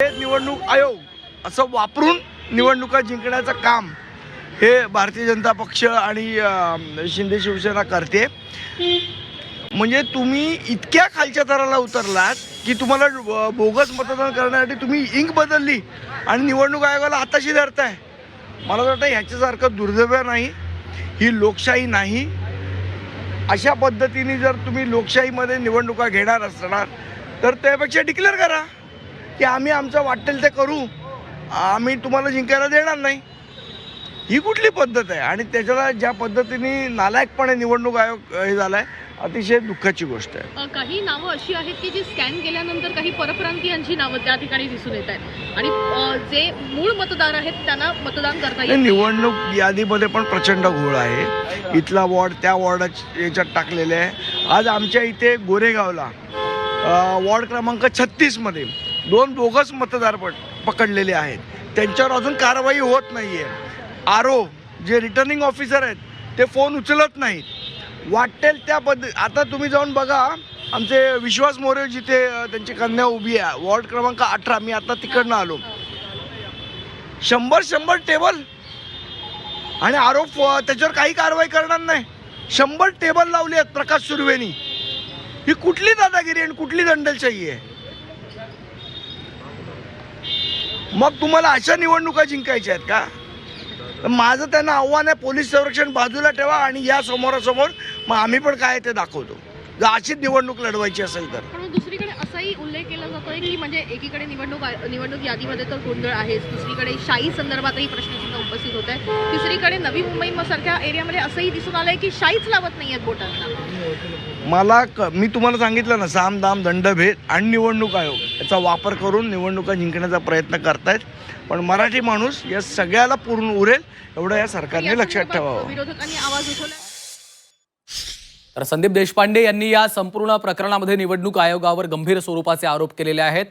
निवडणूक आयोग असं वापरून निवडणुका जिंकण्याचं काम हे भारतीय जनता पक्ष आणि शिंदे शिवसेना करते। म्हणजे तुम्ही इतक्या खालच्या थराला उतरलात की तुम्हाला बोगस मतदान करण्यासाठी तुम्ही इंक बदलली आणि निवडणूक आयोगाला हाताशी धरताय। मला वाटतं ह्याच्यासारखं दुर्दैव नाही, ही लोकशाही नाही। अशा पद्धतीने जर तुम्ही लोकशाहीमध्ये निवडणुका घेणार असणार तर त्यापेक्षा डिक्लेअर करा की आम्ही आमचं वाटेल ते करू, आम्ही तुम्हाला जिंकायला देणार नाही। ही कुठली पद्धत आहे? आणि त्याच्याला ज्या पद्धतीने नालायकपणे निवडणूक आयोग हे झालाय, अतिशय दुःखाची गोष्ट आहे। काही नावं अशी आहेत की जी स्कॅन केल्यानंतर काही परप्रांतीयांची नावं त्या ठिकाणी दिसून येत आहेत आणि जे मूळ मतदार आहेत त्यांना मतदान करता येईल। निवडणूक यादीमध्ये पण प्रचंड घोळ आहे। इथला वॉर्ड त्या वॉर्डाच्या याच्यात टाकलेले आहे। आज आमच्या इथे गोरेगावला वॉर्ड क्रमांक 36 मध्ये 2 बोगस मतदार पकडलेले आहेत। त्यांच्यावर अजून कारवाई होत नाहीये। आरओ जे रिटर्निंग ऑफिसर आहेत ते फोन उचलत नाहीत। वाटेल त्या आता तुम्ही जाऊन बघा, आमचे विश्वास मोरे जिथे त्यांची कन्या उभी आहे, वॉर्ड क्रमांक 18, मी आता तिकडनं आलो, 100 टेबल आणि आरोप त्याच्यावर काही कारवाई करणार नाही। 100 टेबल लावले आहेत प्रकाश सुर्वेनी। ही कुठली दादागिरी आणि कुठली दंडलशाही आहे? मग तुम्हाला अशा निवडणुका जिंकायच्या आहेत का? माझं त्यांना आव्हान आहे, पोलीस संरक्षण बाजूला ठेवा आणि या समोरासमोर मग आम्ही पण काय ते दाखवतो, जर अशीच निवडणूक लढवायची असेल तर। पण दुसरीकडे असाही उल्लेख केला जातोय की म्हणजे एकीकडे निवडणूक यादीमध्ये तर गोंधळ आहेच, दुसरीकडे शाही संदर्भातही प्रश्नचिन्ह उपस्थित होत आहे, तिसरीकडे नवी मुंबई सारख्या एरियामध्ये असंही दिसून आलंय की शाहीच लावत नाहीयेत बोटांना। मी तुम्हाला सांगितलं ना, साम दाम दंडभेद आणि निवडणूक आयोग याचा वापर करून निवडणुका जिंकण्याचा प्रयत्न करतायत। पण मराठी माणूस या सगळ्याला पूर्ण उरेल एवढं या सरकारने लक्षात ठेवावं। विरोधकांनी आवाज उठवला। तर संदीप देशपांडे यांनी या संपूर्ण प्रकरणामध्ये निवडणूक आयोगावर गंभीर स्वरूपाचे आरोप केलेले आहेत।